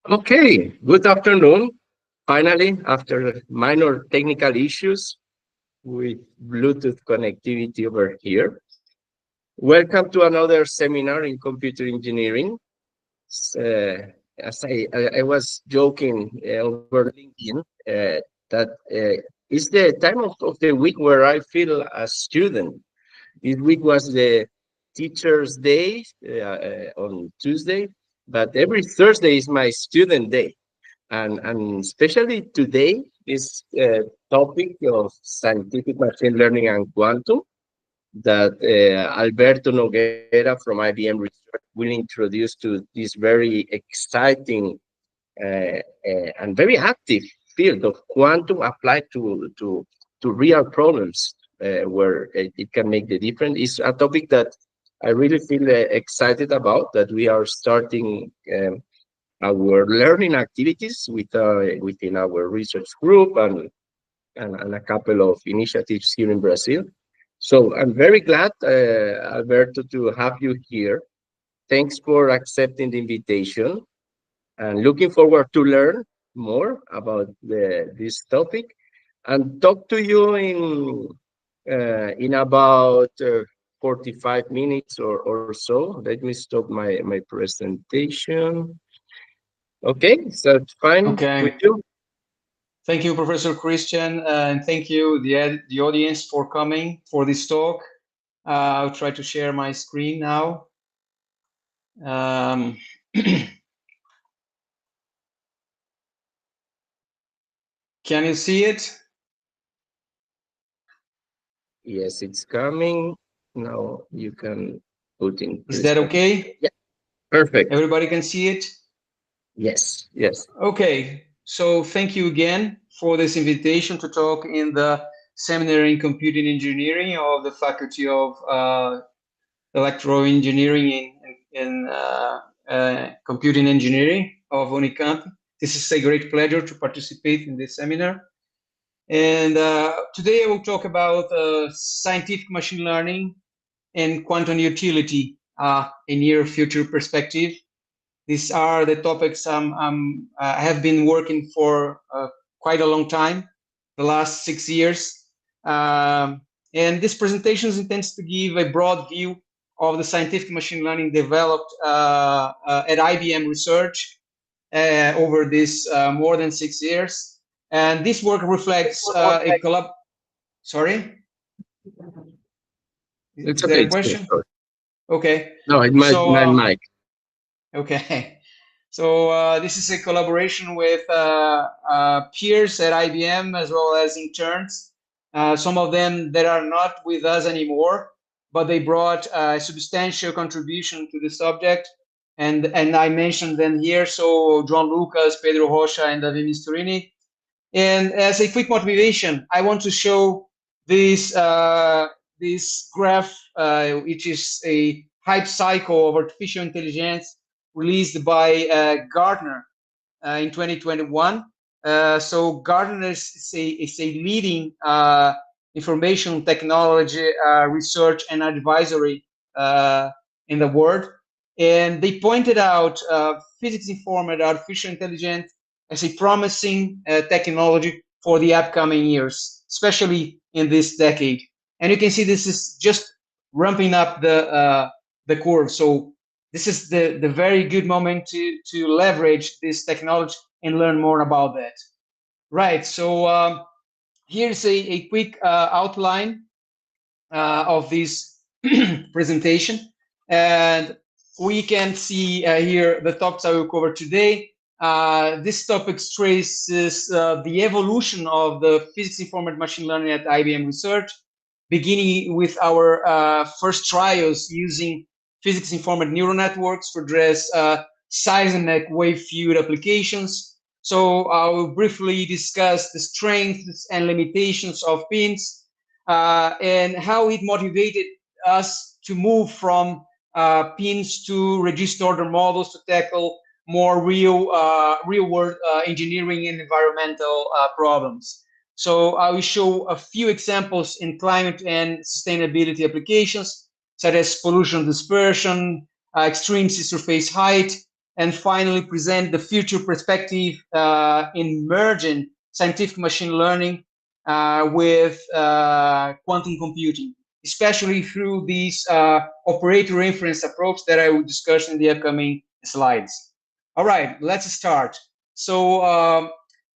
Okay, good afternoon. Finally, after minor technical issues with Bluetooth connectivity over here, welcome to another seminar in computer engineering. As I was joking over LinkedIn, that it's the time of the week where I feel a student. This week was the Teacher's Day on Tuesday, but every Thursday is my student day. And especially today, this topic of scientific machine learning and quantum that Alberto Nogueira from IBM Research will introduce to this very exciting and very active field of quantum applied to real problems where it can make the difference. It's a topic that I really feel excited about, that we are starting our learning activities within our research group and a couple of initiatives here in Brazil. So I'm very glad, Alberto, to have you here. Thanks for accepting the invitation and looking forward to learn more about this topic and talk to you in about 45 minutes or so. Let me stop my presentation. Okay, so fine with Okay. you? Thank you, Professor Christian, and thank you, the audience, for coming for this talk. I'll try to share my screen now. Can you see it? Yes, it's coming. Now you can put in Is that present. okay? Yeah, perfect. Everybody can see it? Yes, yes. Okay. So thank you again for this invitation to talk in the seminar in computing engineering of the Faculty of Electro Engineering in Computing Engineering of Unicamp. This is a great pleasure to participate in this seminar. And today I will talk about scientific machine learning and quantum utility in near future perspective. These are the topics I have been working for quite a long time, the last 6 years. And this presentation intends to give a broad view of the scientific machine learning developed at IBM Research over this more than 6 years. And this work reflects a collab. Sorry? It's Is that okay. a It's okay. question? Sorry. Okay. No, it might So, my mic. okay. So this is a collaboration with peers at IBM as well as interns. Some of them that are not with us anymore, but they brought a substantial contribution to the subject. And I mentioned them here. So John Lucas, Pedro Rocha, and David Misturini. And as a quick motivation, I want to show this graph, which is a hype cycle of artificial intelligence released by Gartner in 2021. So Gartner is a leading information technology research and advisory in the world. And they pointed out physics-informed artificial intelligence as a promising technology for the upcoming years, especially in this decade. And you can see this is just ramping up the curve. So this is the very good moment to leverage this technology and learn more about that. Right. So here's a quick outline of this presentation, and we can see here the topics I will cover today. This topic traces the evolution of the physics-informed machine learning at IBM Research, beginning with our first trials using physics-informed neural networks to address seismic wavefield applications. So I will briefly discuss the strengths and limitations of PINNs and how it motivated us to move from PINNs to reduced order models to tackle more real world engineering and environmental problems. So I will show a few examples in climate and sustainability applications, such as pollution dispersion, extreme sea surface height, and finally present the future perspective in merging scientific machine learning with quantum computing, especially through this operator inference approach that I will discuss in the upcoming slides. All right, let's start. So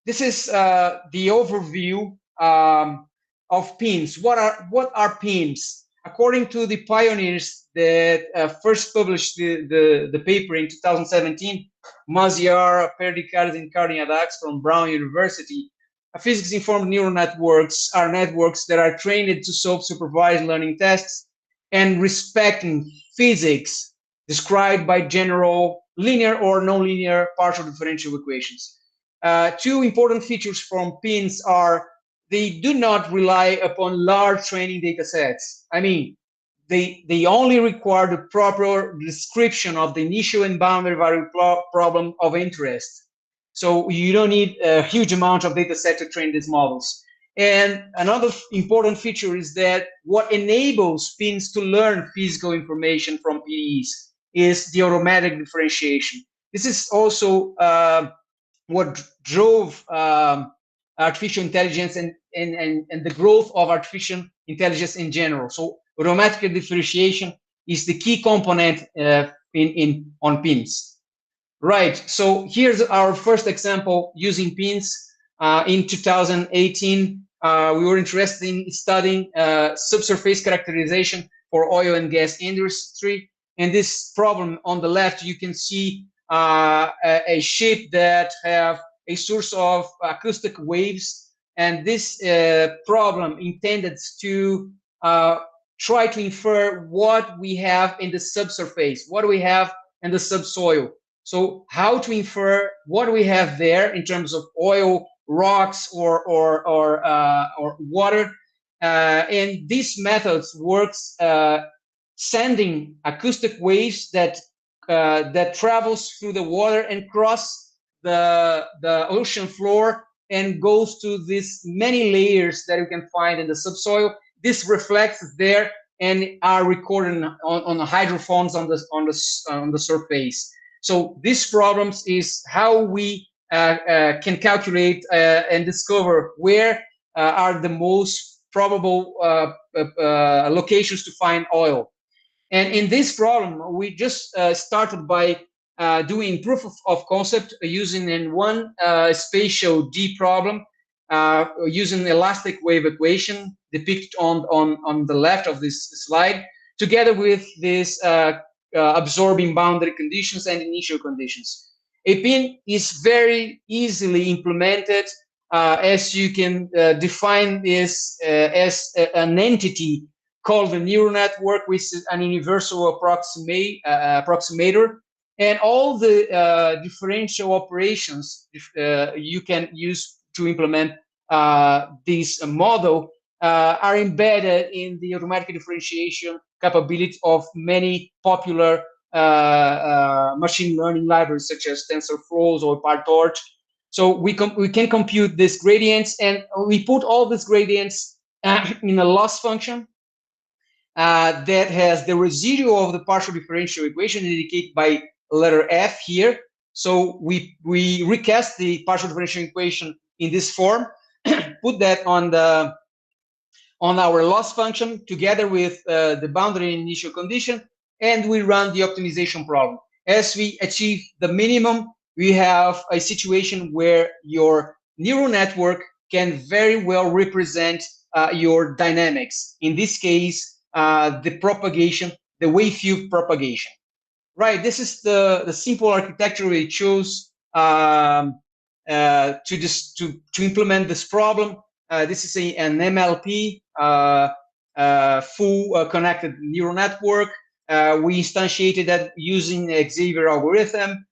this is the overview of PINNs. What are PINNs? According to the pioneers that first published the paper in 2017, Maziar, Perdicaris, and Cardinadax from Brown University, physics-informed neural networks are networks that are trained to solve supervised learning tests and respecting physics described by general linear or nonlinear partial differential equations. Two important features from PINNs are they do not rely upon large training data sets. I mean, they only require the proper description of the initial and boundary variable problem of interest. So you don't need a huge amount of data set to train these models. And another important feature is that what enables PINNs to learn physical information from PDEs is the automatic differentiation. This is also what drove artificial intelligence and the growth of artificial intelligence in general. So automatic differentiation is the key component on PINNs. Right, so here's our first example using PINNs. In 2018, we were interested in studying subsurface characterization for oil and gas industry. And this problem on the left, you can see a ship that have a source of acoustic waves. And this problem intended to try to infer what we have in the subsurface, what do we have in the subsoil. So how to infer what we have there in terms of oil, rocks, or water. And this method works sending acoustic waves that travels through the water and cross the ocean floor and goes to these many layers that you can find in the subsoil. This reflects there and are recorded on the hydrophones on the surface. So these problems is how we can calculate and discover where are the most probable locations to find oil. And in this problem, we just started by doing proof of concept using in one spatial D problem using elastic wave equation depicted on the left of this slide, together with this absorbing boundary conditions and initial conditions. A PINN is very easily implemented as you can define this as an entity called a neural network, which is an universal approximator. And all the differential operations you can use to implement this model are embedded in the automatic differentiation capability of many popular machine learning libraries such as TensorFlow or PyTorch. So we can compute these gradients, and we put all these gradients in a loss function that has the residual of the partial differential equation indicated by letter F here. So we recast the partial differential equation in this form, put that on our loss function together with the boundary and initial condition, and we run the optimization problem. As we achieve the minimum, we have a situation where your neural network can very well represent your dynamics. In this case, the propagation, the wavefield propagation. Right, this is the simple architecture we chose to implement this problem. This is an MLP, full connected neural network. We instantiated that using Xavier algorithm.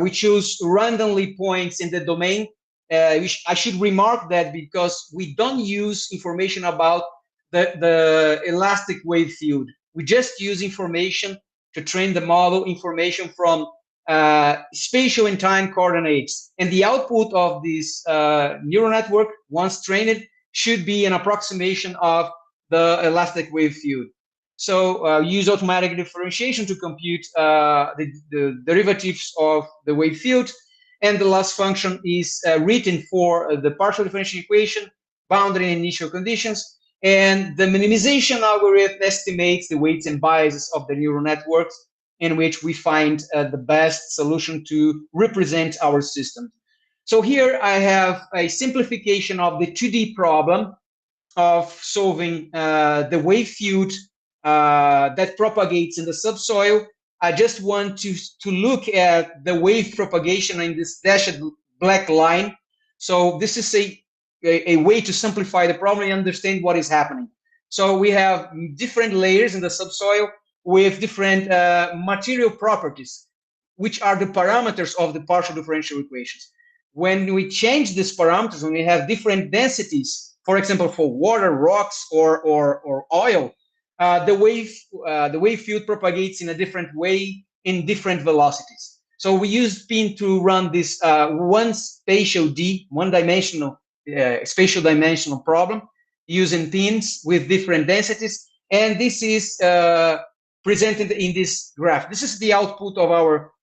We chose randomly points in the domain. I should remark that because we don't use information about the elastic wave field. We just use information to train the model, information from spatial and time coordinates. And the output of this neural network, once trained, should be an approximation of the elastic wave field. So use automatic differentiation to compute the derivatives of the wave field. And the last function is written for the partial differential equation, boundary and initial conditions. And the minimization algorithm estimates the weights and biases of the neural networks in which we find the best solution to represent our system. So here I have a simplification of the 2D problem of solving the wave field that propagates in the subsoil. I just want to look at the wave propagation in this dashed black line. So this is a way to simplify the problem and understand what is happening. So we have different layers in the subsoil with different material properties, which are the parameters of the partial differential equations. When we change these parameters, when we have different densities, for example, for water, rocks, or oil, the wave field propagates in a different way in different velocities. So we use PINN to run this one-dimensional spatial dimensional problem using pins with different densities, and this is presented in this graph. This is the output of our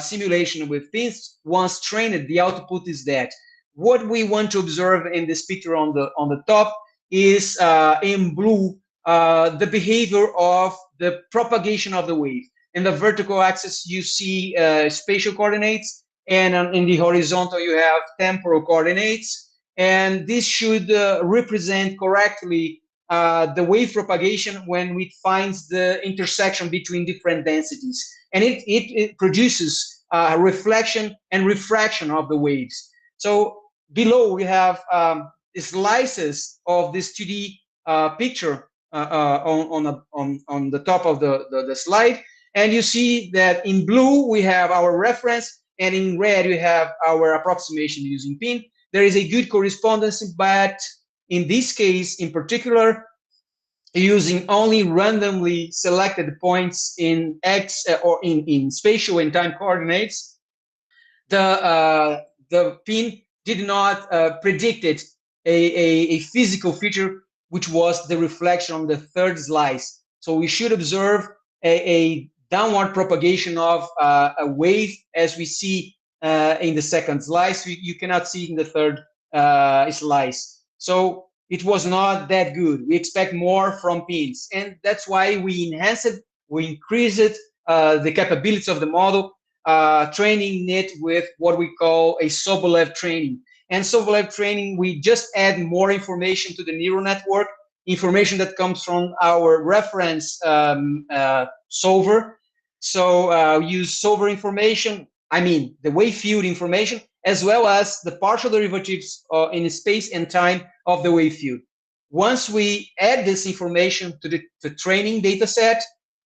simulation with pins. Once trained, the output is that. What we want to observe in this picture on the top is in blue the behavior of the propagation of the wave. In the vertical axis, you see spatial coordinates, and in the horizontal, you have temporal coordinates. And this should represent correctly the wave propagation when it finds the intersection between different densities. And it produces reflection and refraction of the waves. So below, we have slices of this 2D picture on the top of the slide. And you see that in blue, we have our reference, and in red, we have our approximation using PINN. There is a good correspondence, but in this case, in particular, using only randomly selected points in X or in spatial and time coordinates, the PINN did not predict a physical feature, which was the reflection on the third slice. So we should observe a downward propagation of a wave, as we see in the second slice. You cannot see it in the third slice. So it was not that good. We expect more from pins, and that's why we enhance it, we increase it, the capabilities of the model, training it with what we call a Sobolev training. And Sobolev training, we just add more information to the neural network, information that comes from our reference solver. So use solver information, I mean the wave field information, as well as the partial derivatives in space and time of the wave field. Once we add this information to the training data set,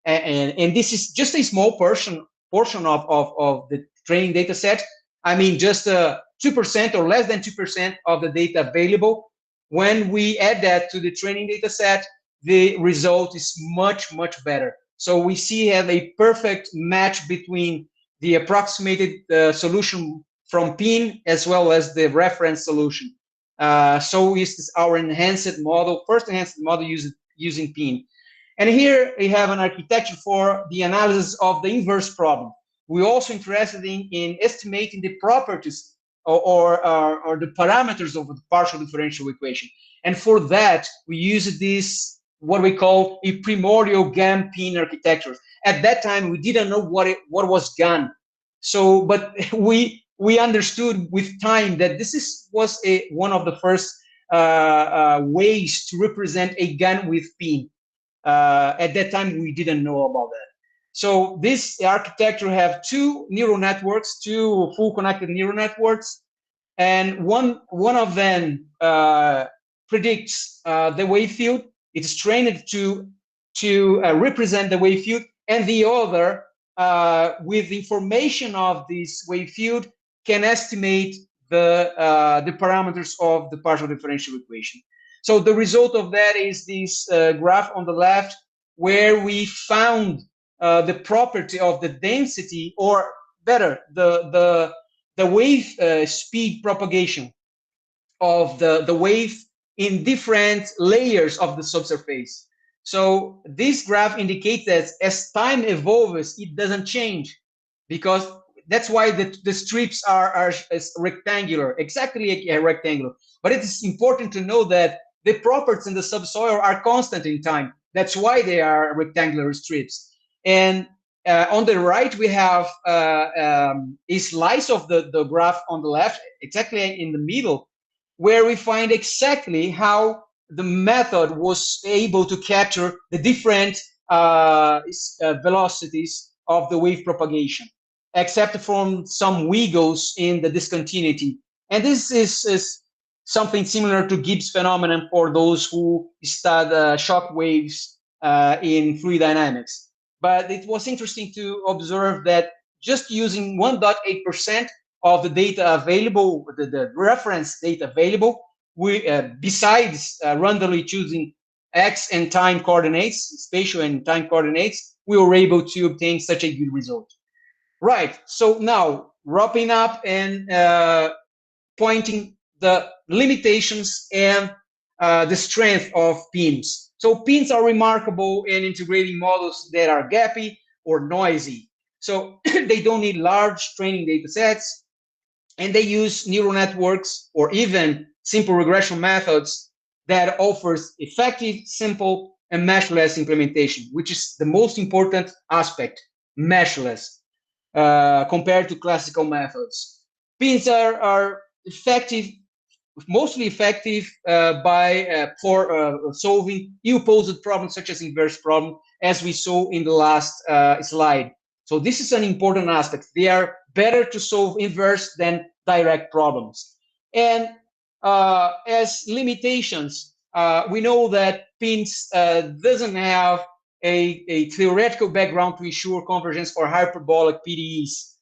and this is just a small portion of the training data set, I mean just 2% or less than 2% of the data available. When we add that to the training data set, the result is much, much better. So we have a perfect match between the approximated solution from PINN as well as the reference solution. So is our enhanced model, first enhanced model using PINN. And here we have an architecture for the analysis of the inverse problem. We're also interested in estimating the properties or the parameters of the partial differential equation. And for that, we use this, what we call a primordial GAN PINN architecture. At that time, we didn't know what was GAN. So, but we understood with time that this was one of the first ways to represent a GAN with PINN. At that time, we didn't know about that. So this architecture have two neural networks, two full connected neural networks, and one of them predicts the wave field. It's trained to represent the wave field, and the other, with information of this wave field, can estimate the parameters of the partial differential equation. So the result of that is this graph on the left, where we found the property of the density, or better, the wave speed propagation of the wave in different layers of the subsurface. So this graph indicates that as time evolves, it doesn't change, because that's why the strips are rectangular, exactly a rectangular. But it is important to know that the properties in the subsoil are constant in time. That's why they are rectangular strips. And on the right, we have a slice of the graph on the left, exactly in the middle, where we find exactly how the method was able to capture the different velocities of the wave propagation, except from some wiggles in the discontinuity. And this is something similar to Gibbs phenomenon for those who study shock waves in fluid dynamics. But it was interesting to observe that just using 1.8% of the data available, the reference data available, we besides randomly choosing x and time coordinates, spatial and time coordinates, we were able to obtain such a good result. Right. So now wrapping up and pointing the limitations and the strength of PIMs. So PIMs are remarkable in integrating models that are gappy or noisy. So they don't need large training data sets, and they use neural networks or even simple regression methods that offers effective, simple, and meshless implementation, which is the most important aspect, meshless, compared to classical methods. PINs are effective, mostly effective for solving ill-posed problems such as inverse problem, as we saw in the last slide. So this is an important aspect. They are better to solve inverse than direct problems. And as limitations, we know that PINs doesn't have a theoretical background to ensure convergence for hyperbolic PDEs,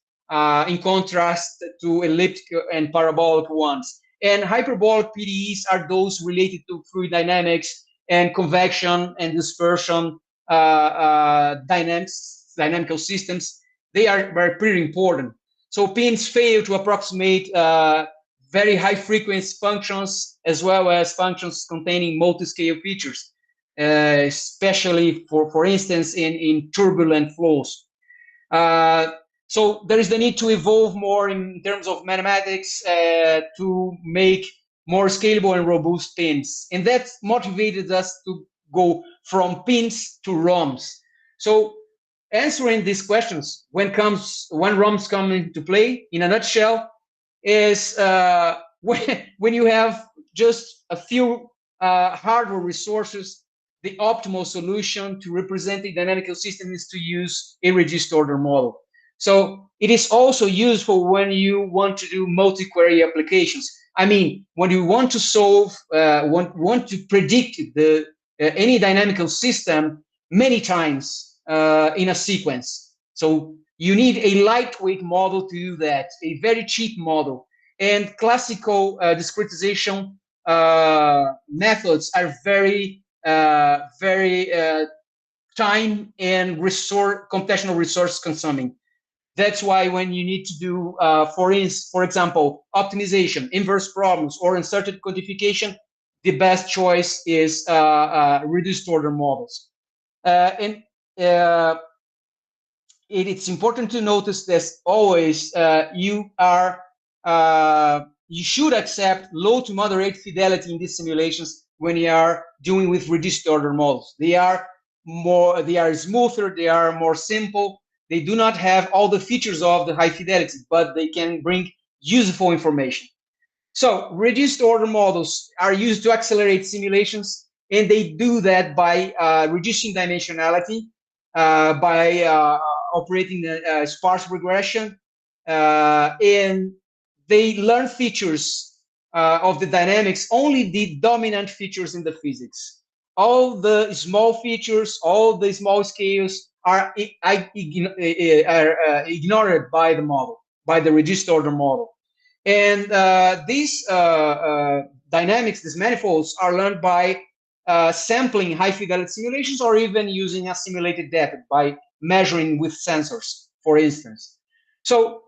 in contrast to elliptic and parabolic ones. And hyperbolic PDEs are those related to fluid dynamics and convection and dispersion dynamical systems. They are pretty important. So PINs fail to approximate very high frequency functions, as well as functions containing multi-scale features, especially for instance, in turbulent flows. So there is the need to evolve more in terms of mathematics to make more scalable and robust PINs. And that motivated us to go from PINs to ROMs. So answering these questions, when ROMs come into play, in a nutshell, is when you have just a few hardware resources, the optimal solution to represent a dynamical system is to use a reduced order model. So it is also useful when you want to do multi-query applications. I mean, when you want to solve, want to predict any dynamical system many times in a sequence. So you need a lightweight model to do that, a very cheap model. And classical discretization methods are very time and computational resource consuming. That's why when you need to do, for example, optimization, inverse problems, or inserted codification, the best choice is reduced order models. And it's important to notice that always you should accept low to moderate fidelity in these simulations when you are doing with reduced order models. They are smoother, they are more simple. They do not have all the features of the high fidelity, but they can bring useful information. So reduced order models are used to accelerate simulations, and they do that by reducing dimensionality, by operating a sparse regression, and they learn features of the dynamics, only the dominant features in the physics. All the small features, all the small scales are ignored by the model, by the reduced order model. And these dynamics, these manifolds, are learned by sampling high fidelity simulations, or even using a simulated depth by measuring with sensors, for instance. So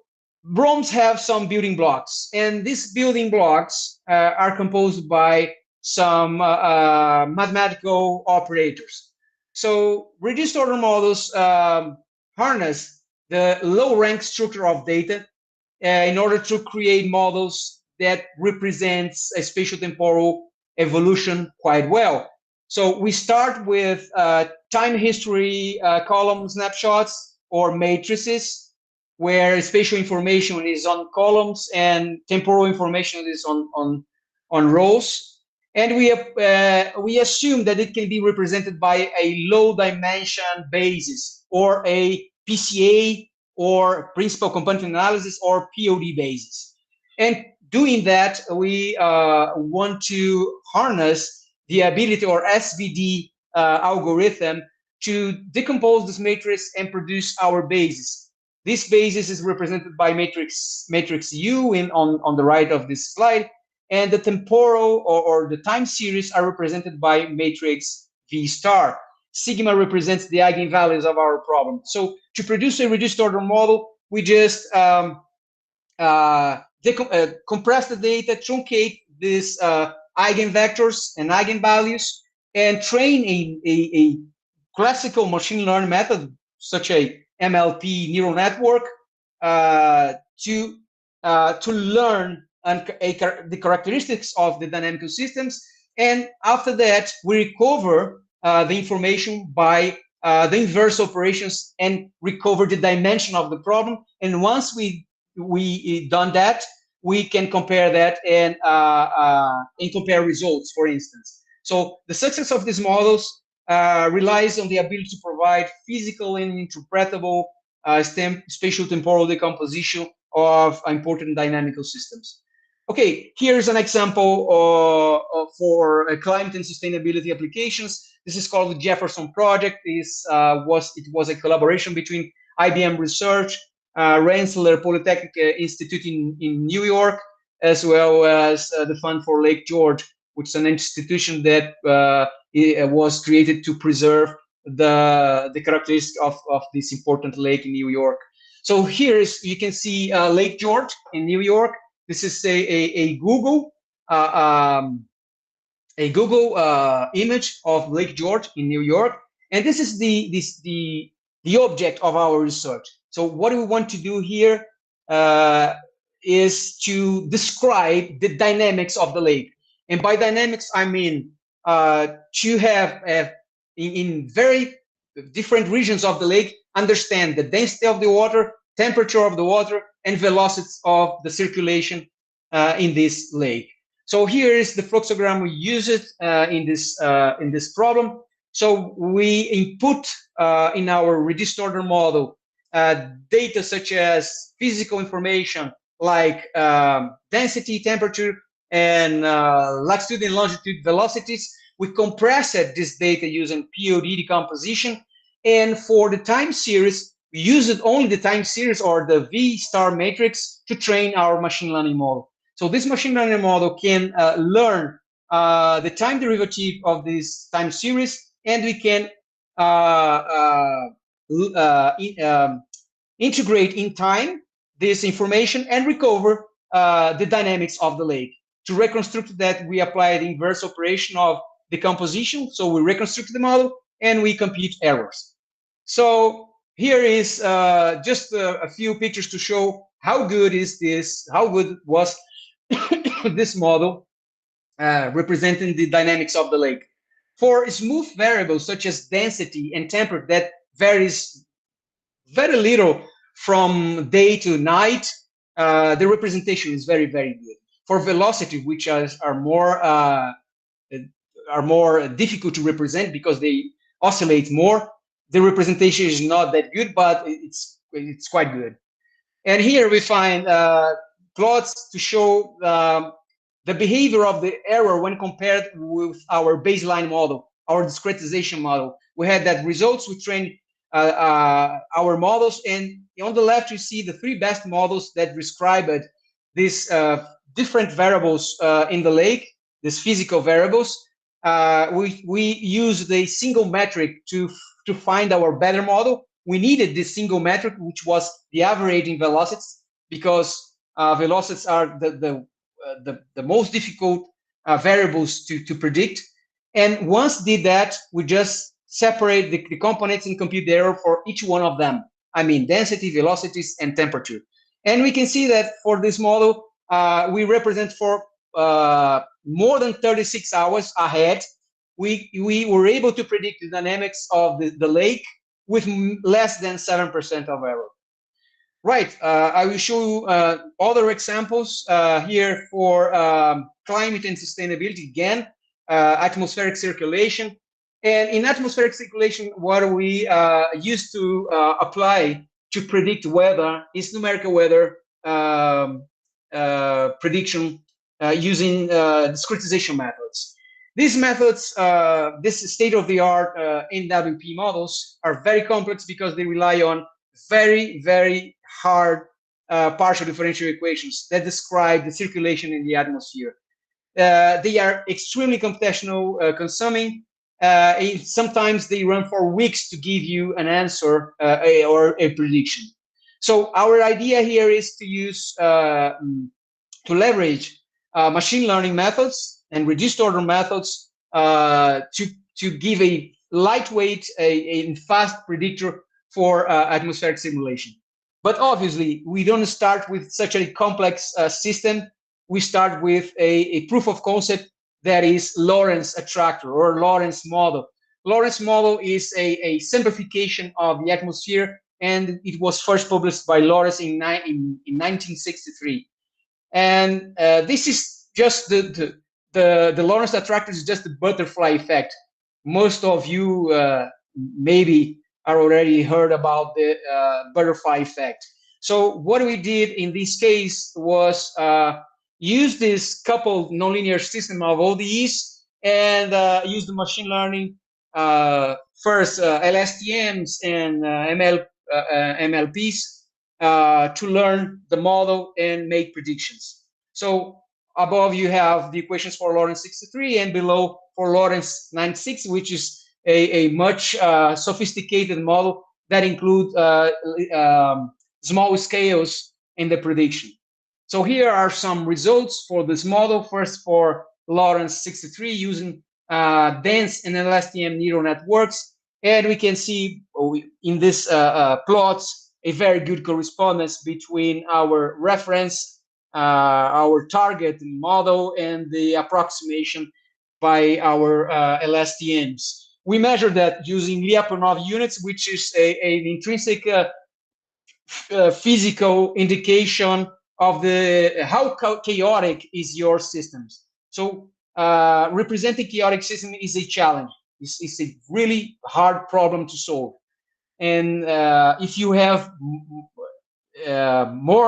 ROMs have some building blocks, and these building blocks are composed by some mathematical operators. So reduced order models harness the low rank structure of data in order to create models that represents a spatial temporal evolution quite well. So we start with time history column snapshots or matrices, where spatial information is on columns and temporal information is on rows. And we assume that it can be represented by a low dimension basis or a PCA or principal component analysis or POD basis. And doing that, we want to harness the ability or SVD algorithm to decompose this matrix and produce our basis. This basis is represented by matrix U on the right of this slide, and the temporal or the time series are represented by matrix V star. Sigma represents the eigenvalues of our problem. So to produce a reduced order model, we just compress the data, truncate these eigenvectors and eigenvalues, and train a classical machine learning method, such a MLP neural network, to learn the characteristics of the dynamical systems. And after that, we recover the information by the inverse operations and recover the dimension of the problem. And once we done that, we can compare that and compare results, for instance. So the success of these models relies on the ability to provide physical and interpretable spatial temporal decomposition of important dynamical systems. Okay, here's an example for climate and sustainability applications. This is called the Jefferson Project. It was a collaboration between IBM Research, Rensselaer Polytechnic Institute in New York, as well as the Fund for Lake George, which is an institution that was created to preserve the characteristics of this important lake in New York. So here you can see Lake George in New York. This is a Google image of Lake George in New York, and this is the object of our research. So what we want to do here is to describe the dynamics of the lake, and by dynamics I mean to have in very different regions of the lake understand the density of the water, temperature of the water, and velocities of the circulation in this lake. So here is the fluxogram we use it in this problem. So we input in our reduced order model data such as physical information like density, temperature, and latitude and longitude velocities. We compressed this data using POD decomposition, and for the time series, we used only the time series or the V star matrix to train our machine learning model. So this machine learning model can learn the time derivative of this time series, and we can integrate in time this information and recover the dynamics of the lake. To reconstruct that, we apply the inverse operation of decomposition. So we reconstruct the model and we compute errors. So here is just a few pictures to show how good was this model representing the dynamics of the lake. For smooth variables such as density and temperature that varies very little from day to night, the representation is very, very good. For velocity, which are more difficult to represent because they oscillate more, the representation is not that good, but it's quite good. And here we find plots to show the behavior of the error when compared with our baseline model, our discretization model. We had that results, we trained our models, and on the left you see the three best models that described these different variables in the lake, these physical variables. We used a single metric to find our better model. We needed this single metric, which was the averaging velocities, because velocities are the most difficult variables to predict. And once did that, we just separate the components and compute the error for each one of them. I mean, density, velocities, and temperature. And we can see that for this model, we represent for more than 36 hours ahead, we were able to predict the dynamics of the lake with less than 7% of error. Right, I will show you other examples here for climate and sustainability. Again, atmospheric circulation. And in atmospheric circulation, what we used to apply to predict weather is numerical weather prediction using discretization methods. These methods, this state-of-the-art NWP models, are very complex because they rely on very, very hard partial differential equations that describe the circulation in the atmosphere. They are extremely computational consuming. Sometimes they run for weeks to give you an answer or a prediction. So our idea here is to use to leverage machine learning methods and reduced order methods to give a lightweight and fast predictor for atmospheric simulation. But obviously, we don't start with such a complex system. We start with a proof of concept that is Lorentz attractor or Lorentz model. Lorentz model is a simplification of the atmosphere, and it was first published by Lorentz in 1963. And this is just the Lorentz attractor is just the butterfly effect. Most of you maybe are already heard about the butterfly effect. So what we did in this case was use this coupled nonlinear system of ODEs and use the machine learning first LSTMs and MLPs to learn the model and make predictions. So above you have the equations for Lorentz 63 and below for Lorentz 96, which is a much sophisticated model that includes small scales in the prediction. So here are some results for this model. First, for Lorentz 63 using dense and LSTM neural networks. And we can see in this plots a very good correspondence between our reference, our target model, and the approximation by our LSTMs. We measure that using Lyapunov units, which is an intrinsic physical indication of how chaotic is your systems. So representing chaotic system is a challenge. It's a really hard problem to solve. And if you have more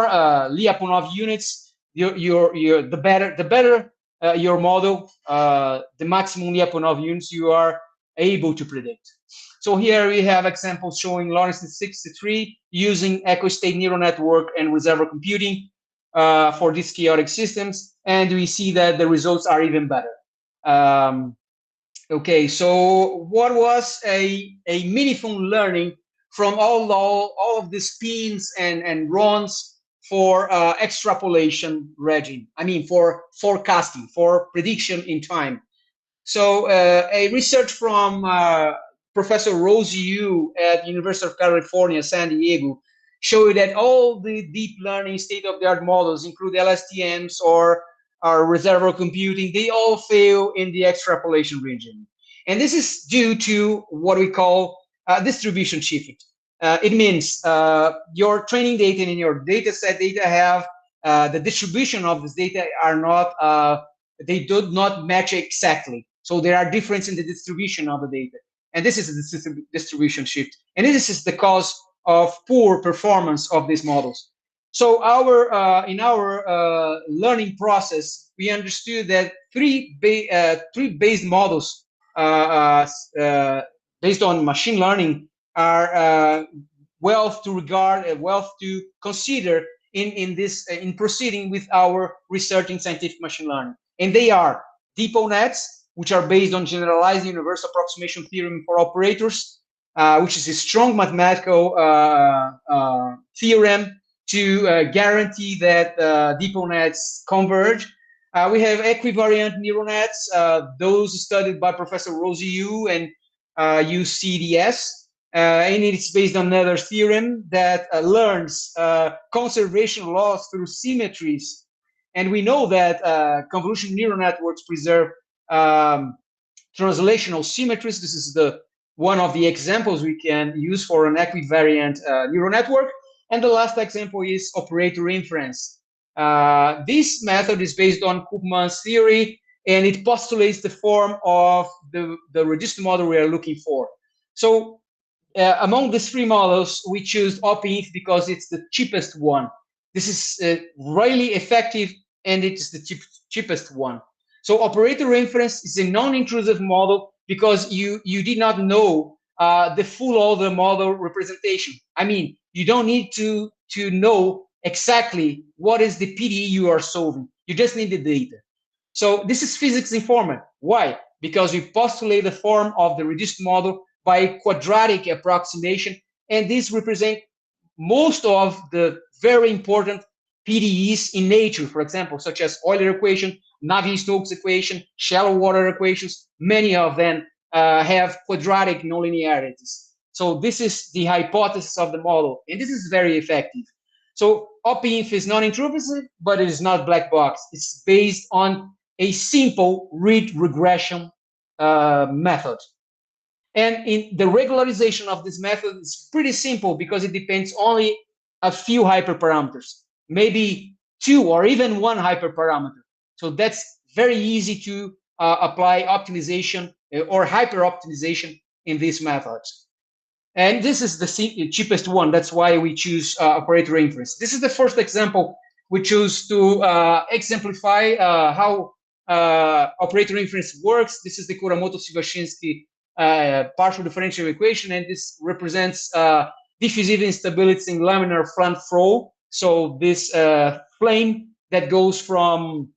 Lyapunov units, the better your model, the maximum Lyapunov units you are able to predict. So here we have examples showing Lorentz 63 using echo-state neural network and reservoir computing for these chaotic systems, and we see that the results are even better. Okay, so what was a meaningful learning from all of these pins and runs for extrapolation regime? I mean, for forecasting, for prediction in time. So a research from Professor Rosie Yu at University of California, San Diego, showed that all the deep learning state-of-the-art models, include LSTMs or reservoir computing, they all fail in the extrapolation region. And this is due to what we call distribution shifting. It means your training data and your data set data have the distribution of this data are not, they do not match exactly. So there are differences in the distribution of the data. And this is a distribution shift. And this is the cause of poor performance of these models. So in our learning process, we understood that three based models based on machine learning are well to consider in proceeding with our research in scientific machine learning. And they are depot nets, which are based on generalized universal approximation theorem for operators, which is a strong mathematical theorem to guarantee that depot nets converge. We have equivariant neural nets, those studied by Professor Rosie Yu and use CDS, and it's based on another theorem that learns conservation laws through symmetries. And we know that convolutional neural networks preserve translational symmetries. This is one of the examples we can use for an equivariant neural network. And the last example is operator inference. This method is based on Koopman's theory, and it postulates the form of the reduced model we are looking for. So among these three models, we choose OpInf because it's the cheapest one. This is really effective, and it's the cheapest one. So operator inference is a non-intrusive model because you did not know the full order model representation. I mean, you don't need to know exactly what is the PDE you are solving. You just need the data. So this is physics informed. Why? Because we postulate the form of the reduced model by quadratic approximation, and this represents most of the very important PDEs in nature, for example, such as Euler equation, Navier-Stokes equation, shallow water equations. Many of them have quadratic nonlinearities. So this is the hypothesis of the model, and this is very effective. So OpInf is non-intrusive, but it is not black box. It's based on a simple read regression method. And in the regularization of this method is pretty simple because it depends only a few hyperparameters, maybe two or even one hyperparameter. So that's very easy to apply optimization or hyper-optimization in these methods. And this is the cheapest one. That's why we choose operator inference. This is the first example we choose to exemplify how operator inference works. This is the Kuramoto-Sivashinsky partial differential equation, and this represents diffusive instabilities in laminar front flow. So this flame that goes from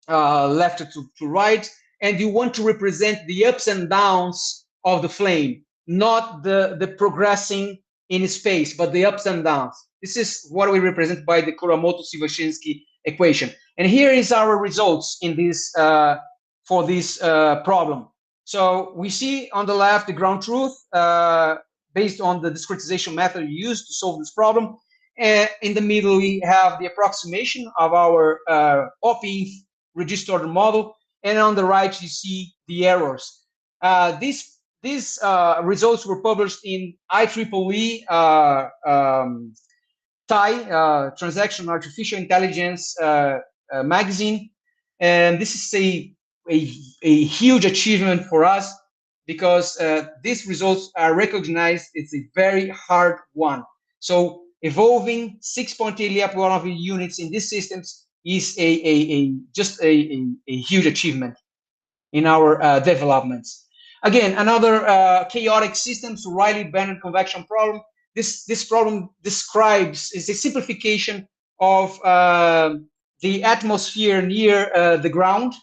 left to right, and you want to represent the ups and downs of the flame, not the progressing in space, but the ups and downs. This is what we represent by the Kuramoto-Sivashinsky equation. And here is our results in this for this problem. So we see on the left the ground truth based on the discretization method used to solve this problem. And in the middle, we have the approximation of our OpInf reduced order model. And on the right, you see the errors. These results were published in IEEE TAI, Transaction Artificial Intelligence magazine. And this is a huge achievement for us because these results are recognized. It's a very hard one. So evolving 6.8 Lyapunov units in these systems is just a huge achievement in our developments. Again, another chaotic systems, Riley-Bennett convection problem. This problem is a simplification of the atmosphere near the ground.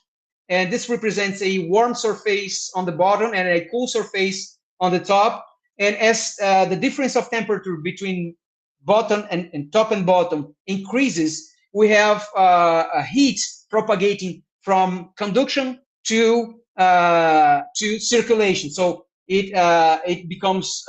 And this represents a warm surface on the bottom and a cool surface on the top. And as the difference of temperature between bottom and top and bottom increases, we have a heat propagating from conduction to circulation. So it becomes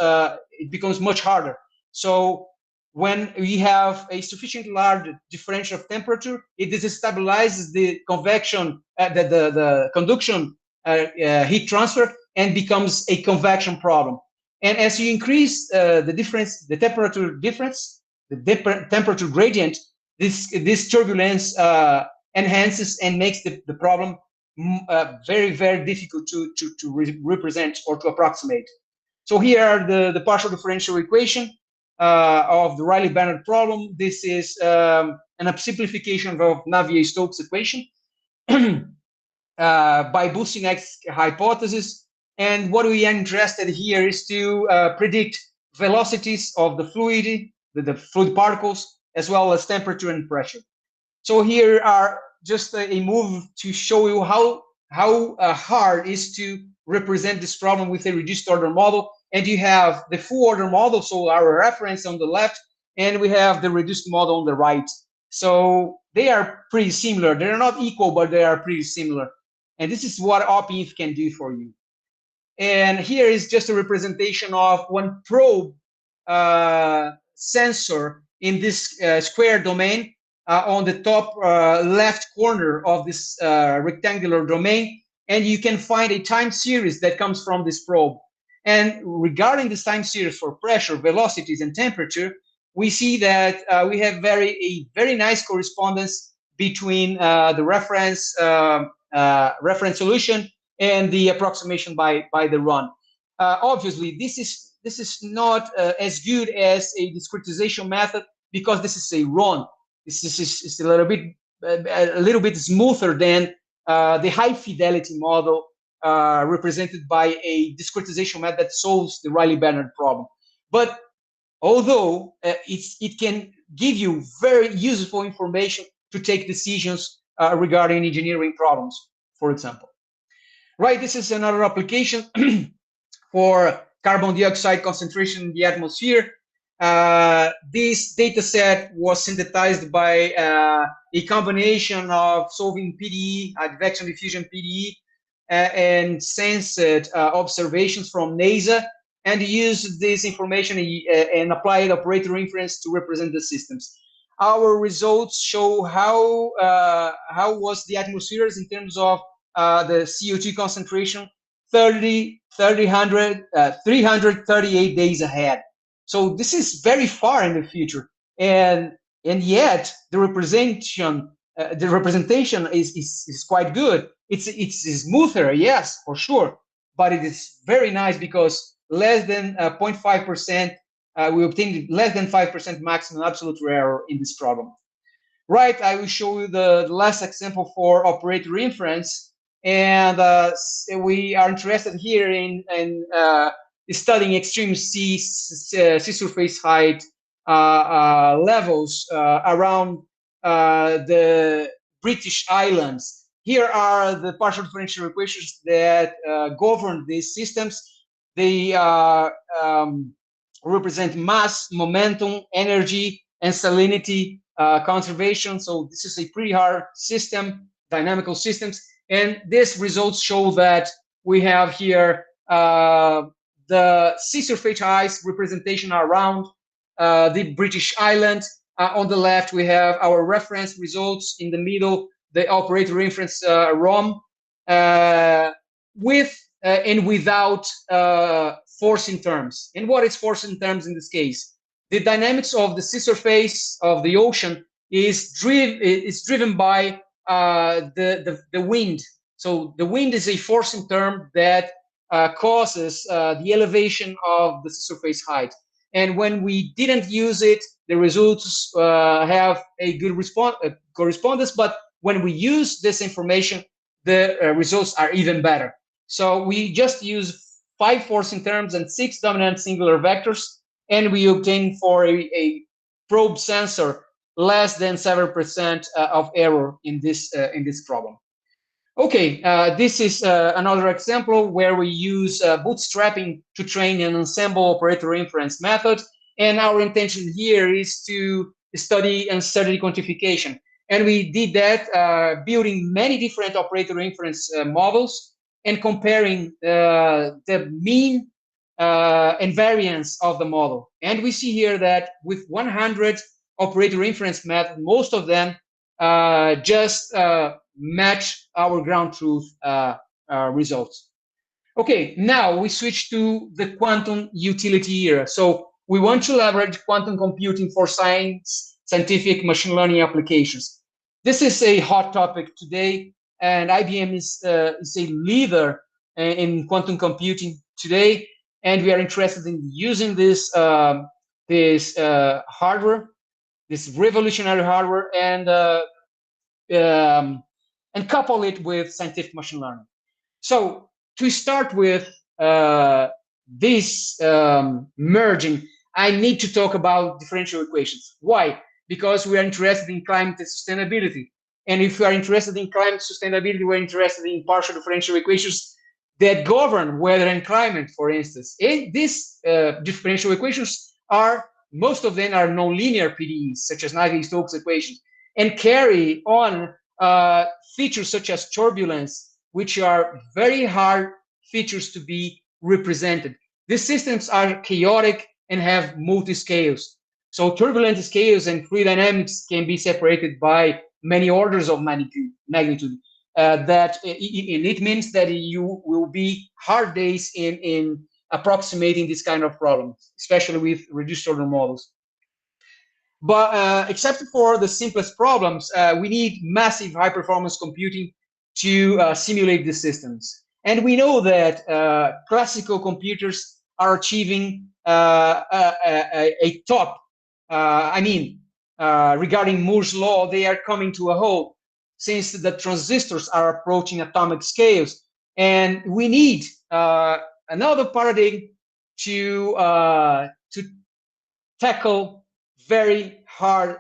much harder. So when we have a sufficiently large differential of temperature, it destabilizes the convection, the conduction heat transfer, and becomes a convection problem. And as you increase the difference, the temperature difference, the temperature gradient, this turbulence enhances and makes the problem very, very difficult to represent or to approximate. So here are the partial differential equation of the Riley-Bennett problem. This is an simplification of Navier-Stokes equation by Bustinek's hypothesis. And what we are interested here is to predict velocities of the fluid, the fluid particles, as well as temperature and pressure. So here are just a move to show you how hard it is to represent this problem with a reduced order model. And you have the full order model, so our reference on the left, and we have the reduced model on the right. So they are pretty similar. They're not equal, but they are pretty similar. And this is what OpInf can do for you. And here is just a representation of one probe sensor in this square domain on the top left corner of this rectangular domain. And you can find a time series that comes from this probe. And regarding this time series for pressure, velocities, and temperature, we see that we have a very nice correspondence between the reference solution and the approximation by the run. Obviously, this is not as good as a discretization method because this is a run. This is a little bit smoother than the high fidelity model represented by a discretization method that solves the Riley-Bernard problem. But although it can give you very useful information to take decisions regarding engineering problems, for example. Right, this is another application for carbon dioxide concentration in the atmosphere. This data set was synthesized by a combination of solving PDE, advection diffusion PDE, and sensed observations from NASA, and used this information and applied operator inference to represent the systems. Our results show how was the atmosphere in terms of the CO2 concentration 338 days ahead. So this is very far in the future, and yet the representation is quite good. It's smoother, yes, for sure, but it is very nice because less than 0.5%, we obtained less than 5% maximum absolute error in this problem. Right, I will show you the last example for operator inference, and we are interested here in studying extreme sea surface height levels around the British Islands. Here are the partial differential equations that govern these systems. They represent mass, momentum, energy, and salinity conservation. So this is a pretty hard system, dynamical systems. And these results show that we have here the sea surface ice representation around the British island. On the left, we have our reference results. In the middle, the operator inference ROM with and without forcing terms. And what is forcing terms in this case? The dynamics of the sea surface of the ocean is driven by the wind. So the wind is a forcing term that causes the elevation of the sea surface height. And when we didn't use it, the results have a good correspondence. But when we use this information, the results are even better. So we just use 5 forcing terms and 6 dominant singular vectors, and we obtain for a probe sensor less than 7% of error in this problem. Okay, this is another example where we use bootstrapping to train an ensemble operator inference method. And our intention here is to study uncertainty quantification. And we did that building many different operator inference models and comparing the mean and variance of the model. And we see here that with 100 operator inference methods, most of them just match our ground truth results. Okay, now we switch to the quantum utility era. So we want to leverage quantum computing for scientific machine learning applications. This is a hot topic today, and IBM is a leader in quantum computing today, and we are interested in using this hardware, this revolutionary hardware, and couple it with scientific machine learning. So to start with this merging, I need to talk about differential equations. Why? Because we are interested in climate sustainability. And if we are interested in climate sustainability, we're interested in partial differential equations that govern weather and climate, for instance. And these differential equations most of them are nonlinear PDEs, such as Navier-Stokes equations, and carry on features such as turbulence, which are very hard features to be represented. These systems are chaotic and have multi-scales. So turbulent scales and fluid dynamics can be separated by many orders of magnitude. It means that you will be hard days in approximating this kind of problems, especially with reduced order models. But except for the simplest problems, we need massive high performance computing to simulate the systems. And we know that classical computers are achieving a top. Regarding Moore's law, they are coming to a halt since the transistors are approaching atomic scales. And we need another paradigm to tackle very hard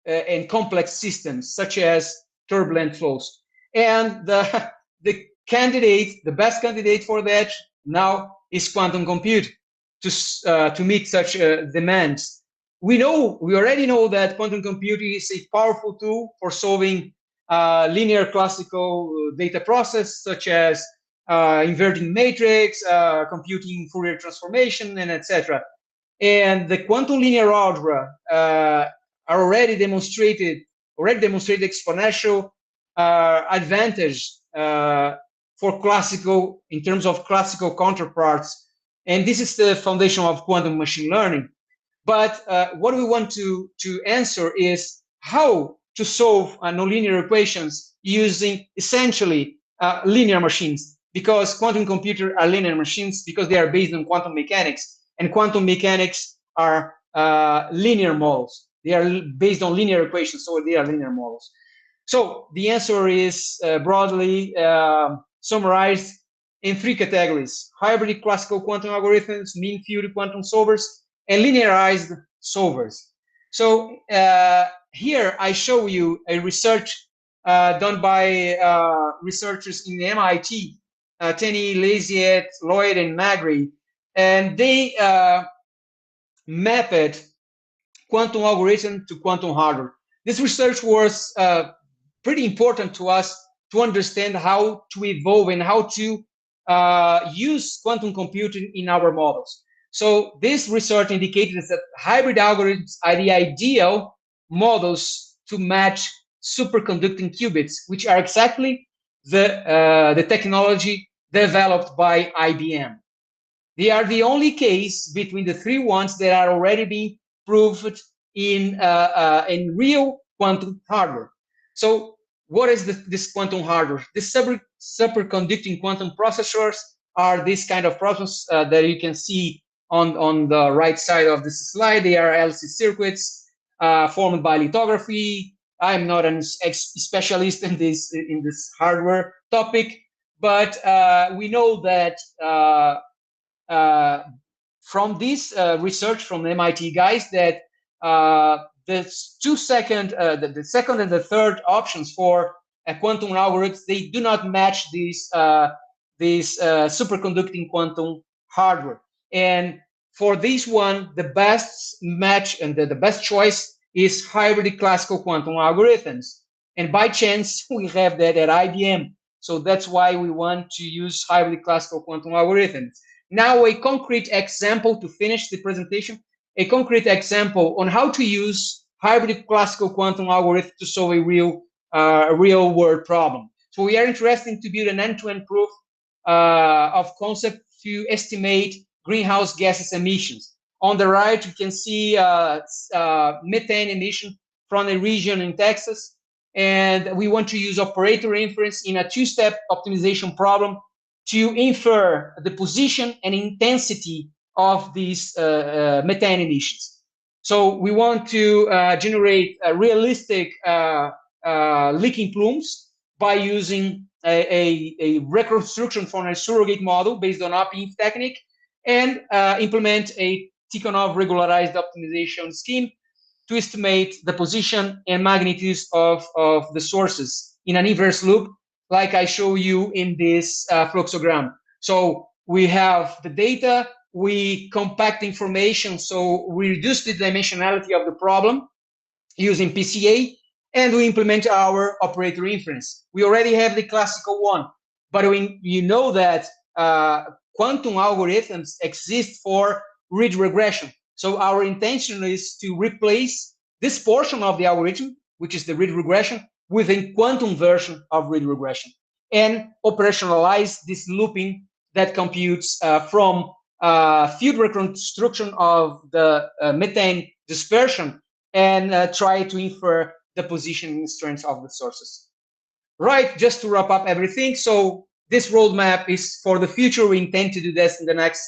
and complex systems, such as turbulent flows. And the best candidate for that now is quantum compute to meet such demands. We already know that quantum computing is a powerful tool for solving linear classical data process, such as inverting matrix, computing Fourier transformation, and etc. And the quantum linear algebra are already demonstrated exponential advantage for classical, in terms of classical counterparts. And this is the foundation of quantum machine learning. But what we want to answer is how to solve nonlinear equations using essentially linear machines, because quantum computers are linear machines because they are based on quantum mechanics. And quantum mechanics are linear models. They are based on linear equations, so they are linear models. So the answer is broadly summarized in three categories: hybrid classical quantum algorithms, mean field quantum solvers, and linearized solvers. So here I show you a research done by researchers in MIT, Tenney, Laziet, Lloyd, and Magri. And they mapped quantum algorithm to quantum hardware. This research was pretty important to us to understand how to evolve and how to use quantum computing in our models. So this research indicated that hybrid algorithms are the ideal models to match superconducting qubits, which are exactly the technology developed by IBM. They are the only case between the three ones that are already being proved in real quantum hardware. So what is this quantum hardware? The superconducting quantum processors are this kind of process that you can see on the right side of this slide. They are LC circuits formed by lithography. I'm not a specialist in this hardware topic, but we know that from this research from the MIT guys that the second and the third options for quantum algorithms, they do not match these superconducting quantum hardware. And for this one, the best match and the best choice is hybrid classical quantum algorithms. And by chance, we have that at IBM. So that's why we want to use hybrid classical quantum algorithms. Now, a concrete example to finish the presentation, a concrete example on how to use hybrid classical quantum algorithm to solve a real world problem. So we are interested to build an end-to-end proof of concept to estimate greenhouse gases emissions. On the right, you can see methane emission from a region in Texas. And we want to use operator inference in a two-step optimization problem to infer the position and intensity of these methane emissions. So we want to generate realistic leaking plumes by using a reconstruction from a surrogate model based on OpInf technique, and implement a Tikhonov regularized optimization scheme to estimate the position and magnitudes of the sources in an inverse loop, like I show you in this fluxogram. So we have the data, we compact information, so we reduce the dimensionality of the problem using PCA, and we implement our operator inference. We already have the classical one, but you know that quantum algorithms exist for ridge regression. So our intention is to replace this portion of the algorithm, which is the ridge regression, with a quantum version of ridge regression, and operationalize this looping that computes from field reconstruction of the methane dispersion and try to infer the positioning strengths of the sources. Right, just to wrap up everything. So this roadmap is for the future. We intend to do this in the next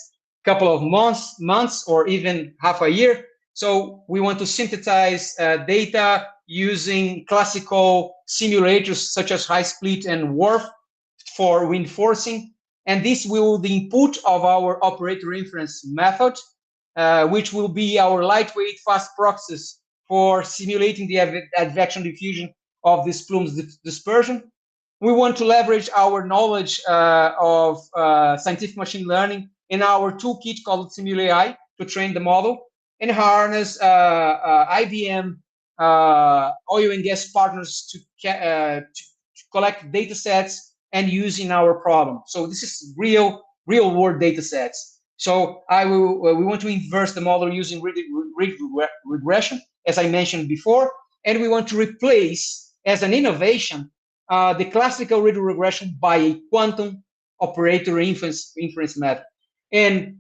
couple of months or even half a year. So we want to synthesize data using classical simulators such as high split and WRF for wind forcing. And this will be the input of our operator inference method, which will be our lightweight fast process for simulating the advection diffusion of this plume's dispersion. We want to leverage our knowledge of scientific machine learning in our toolkit called SimulAI to train the model and harness IBM oil and gas partners to collect data sets and use in our problem. So this is real world data sets. So we want to inverse the model using regression, as I mentioned before, and we want to replace, as an innovation, the classical ridge regression by a quantum operator inference method. And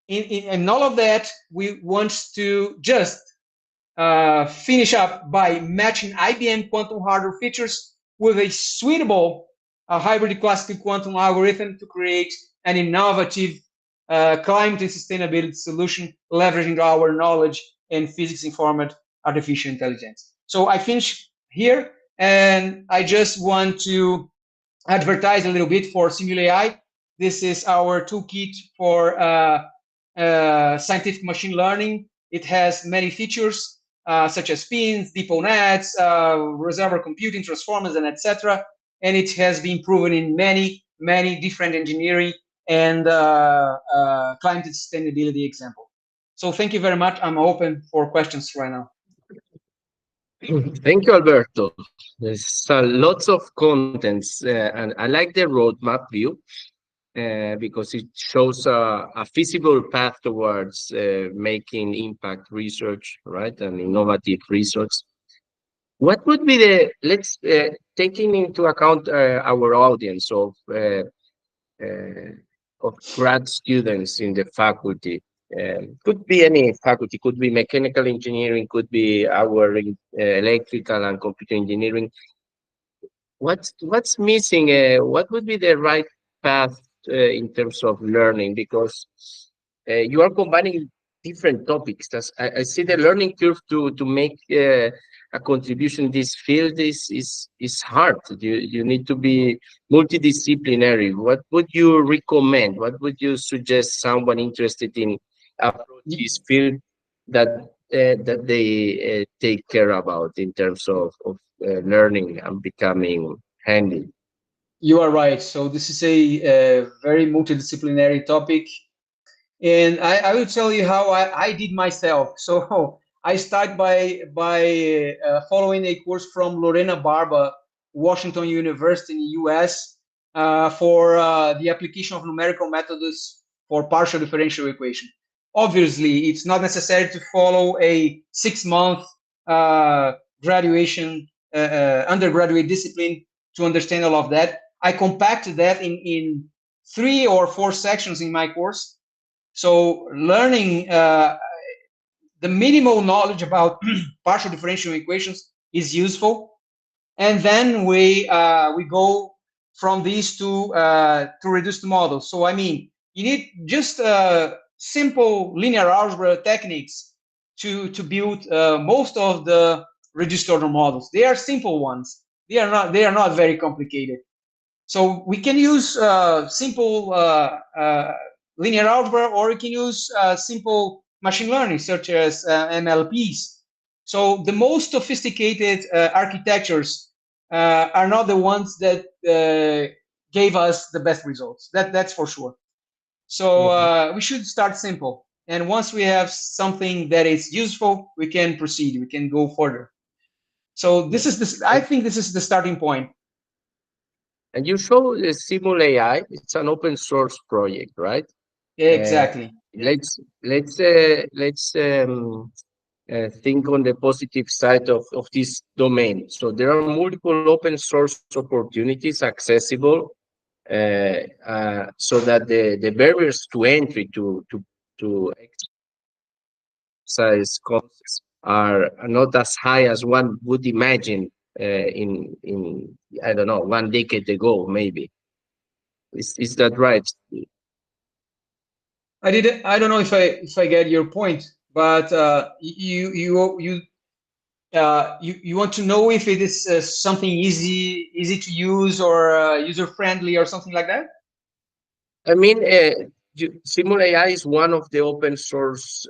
in all of that, we want to just finish up by matching IBM quantum hardware features with a suitable hybrid classical quantum algorithm to create an innovative climate and sustainability solution, leveraging our knowledge in physics-informed artificial intelligence. So I finish here, and I just want to advertise a little bit for SimulAI. This is our toolkit for scientific machine learning. It has many features such as PINNs, depot nets, reservoir computing, transformers, and etc. And it has been proven in many different engineering and climate sustainability examples. So thank you very much. I'm open for questions right now. Thank you, Alberto. There's lots of contents, and I like the roadmap view because it shows a feasible path towards making impact research, right, and innovative research. What would be the, let's taking into account our audience of grad students in the faculty? Could be any faculty, could be mechanical engineering, could be our electrical and computer engineering. What's missing? What would be the right path in terms of learning? Because you are combining different topics. I see the learning curve to make a contribution in this field is hard. You need to be multidisciplinary. What would you recommend? What would you suggest someone interested in approach this field that they take care about in terms of learning and becoming handy? You are right. So this is a very multidisciplinary topic. And I will tell you how I did myself. So I started by following a course from Lorena Barba, Washington University in the US, for the application of numerical methods for partial differential equation. Obviously, it's not necessary to follow a 6-month graduation, undergraduate discipline to understand all of that. I compacted that in 3 or 4 sections in my course. So learning the minimal knowledge about partial differential equations is useful, and then we go from these to reduce the model. So I mean, you need just simple linear algebra techniques to build most of the reduced order models. They are simple ones. They are not very complicated. So we can use simple linear algebra, or we can use simple machine learning, such as MLPs. So the most sophisticated architectures are not the ones that gave us the best results. That's for sure. So we should start simple. And once we have something that is useful, we can proceed. We can go further. So this is I think this is the starting point. And you show the Simul AI. It's an open source project, right? Uh, Exactly. let's think on the positive side of this domain. So there are multiple open source opportunities accessible, so that the barriers to entry to exercise concepts are not as high as one would imagine, in I don't know, 1 decade ago maybe. Is that right? I don't know if I get your point, but you want to know if it is something easy to use or user friendly or something like that. I mean, Simul AI is one of the open source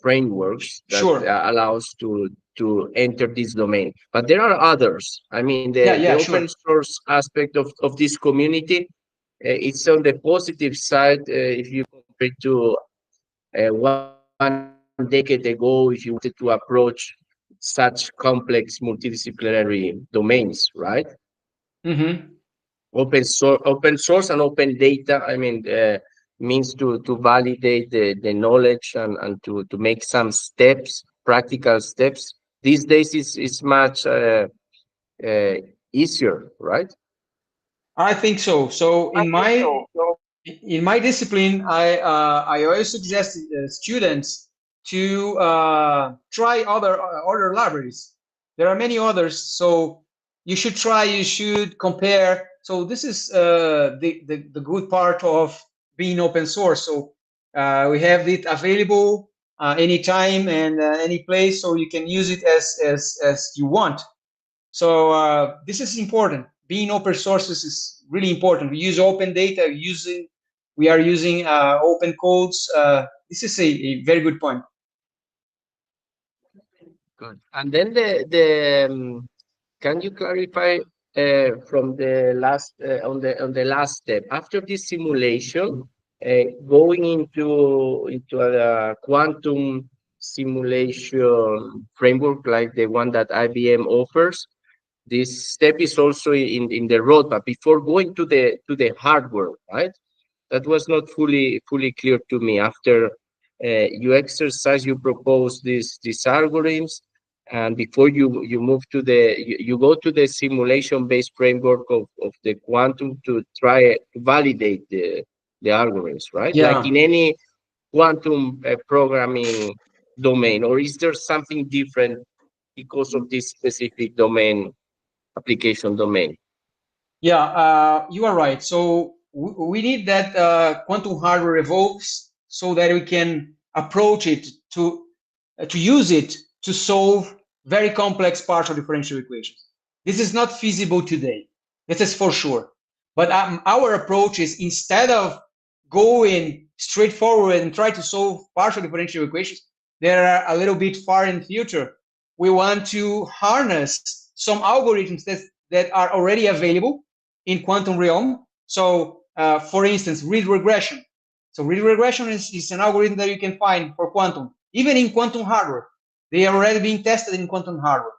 frameworks that Sure. allows to enter this domain. But there are others. I mean, Yeah, the yeah, open sure. source aspect of this community, it's on the positive side, if you compare to 1 decade ago, if you wanted to approach such complex multidisciplinary domains, right? Mm-hmm. Open source and open data, I mean, means to validate the knowledge, and to make some steps, practical steps. These days is much uh, easier, right? I think so. So I think so. So in my discipline, I always suggest students to try other libraries. There are many others, so you should try. You should compare. So this is the good part of being open source. So we have it available anytime and any place, so you can use it as you want. So this is important. Being open sources is really important. We use open data. We are using open codes. This is a very good point. good. And then can you clarify, from the last, on the last step after this simulation, going into a quantum simulation framework like the one that IBM offers? This step is also in the roadmap before going to the hardware, right? That was not fully clear to me. After you exercise, you propose these algorithms, and before you move to you go to the simulation based framework of the quantum to try to validate the algorithms, right? Like Yeah. in any quantum programming domain, or is there something different because of this specific domain, application domain? Yeah, you are right. So we need that quantum hardware evolves so that we can approach it to use it to solve very complex partial differential equations. This is not feasible today. This is for sure. But our approach is, instead of going straightforward and try to solve partial differential equations that are a little bit far in the future, we want to harness some algorithms that are already available in quantum realm. So, for instance, read regression. So read regression is an algorithm that you can find for quantum, even in quantum hardware. They are already being tested in quantum hardware.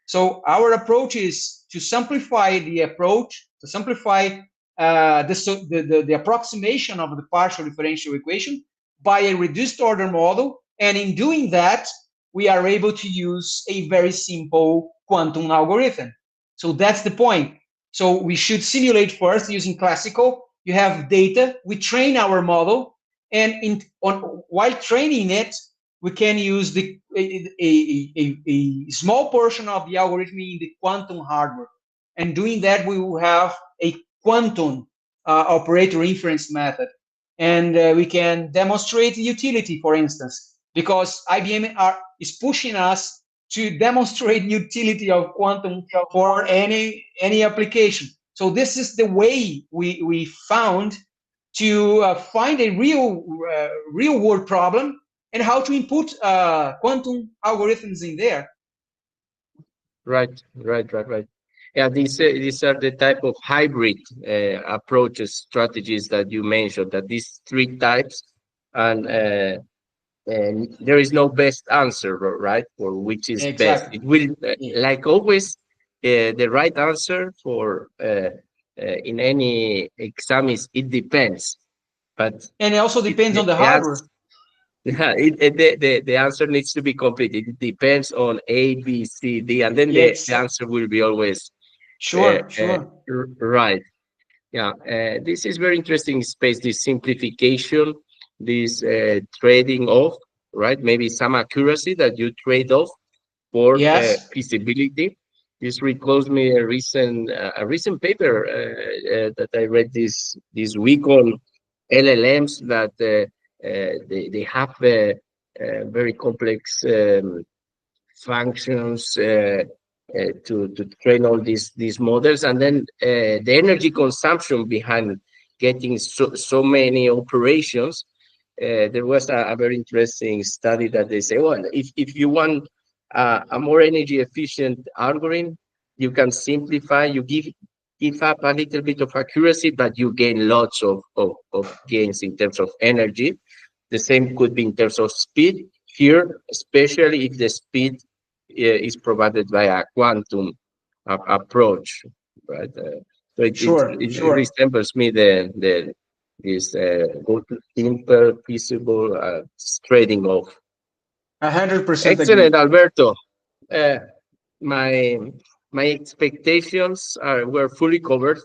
So our approach is to simplify the approach, to simplify the approximation of the partial differential equation by a reduced order model. And in doing that, we are able to use a very simple quantum algorithm. So that's the point. So we should simulate first using classical. You have data, we train our model, and while training it, we can use a small portion of the algorithm in the quantum hardware. And doing that, we will have a quantum operator inference method. And we can demonstrate utility, for instance, because IBM is pushing us to demonstrate utility of quantum for any application. So this is the way we found to find a real world problem and how to input quantum algorithms in there. Right. Yeah, these are the type of hybrid approaches, strategies that you mentioned. That these three types, and there is no best answer, right? For which is best. Exactly. It will, Yeah. like always, the right answer for in any exam is it depends, but And it also depends on the hardware. yeah, the answer needs to be complete. It depends on A, B, C, D, and then the Yes, answer will be always sure, sure. right. Yeah, this is very interesting space. This simplification, this trading off, right? Maybe some accuracy that you trade off for Yes, feasibility. This recalls me a recent paper that I read this week on LLMs that they have very complex functions to train all these models, and then the energy consumption behind getting so many operations. There was a very interesting study that they say, well, if you want a more energy efficient algorithm, you can simplify, you give up a little bit of accuracy, but you gain lots of gains in terms of energy. The same could be in terms of speed. Here, especially if the speed is provided by a quantum approach, right? So sure, it sure. resembles me the this go to simple, feasible trading off. 100% Excellent, agree. Alberto. Uh, my my expectations were fully covered.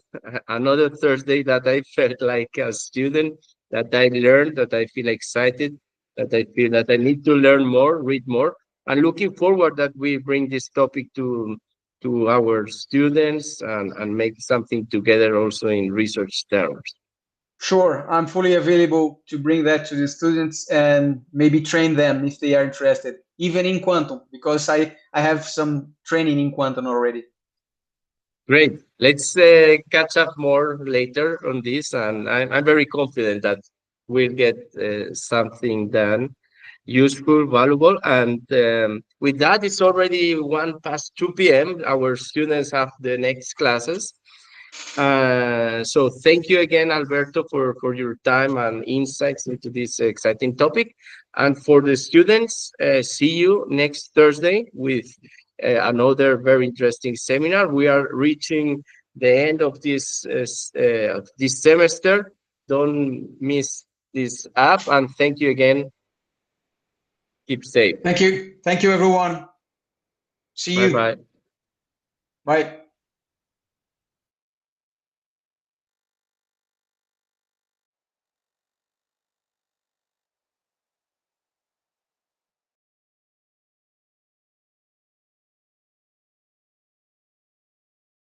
Another Thursday that I felt like a student, that I learned, that I feel excited, that I feel that I need to learn more, read more, and looking forward that we bring this topic to our students and make something together also in research terms. Sure, I'm fully available to bring that to the students and maybe train them if they are interested, even in quantum, because I have some training in quantum already. Great. Let's catch up more later on this, and I'm very confident that we'll get something done useful, valuable. And with that, it's already 1 past 2 p.m. Our students have the next classes. So thank you again, Alberto, for your time and insights into this exciting topic. And for the students, see you next Thursday with another very interesting seminar. We are reaching the end of this semester. Don't miss this app. And thank you again. Keep safe. Thank you. Thank you, everyone. See Bye you. bye. Bye.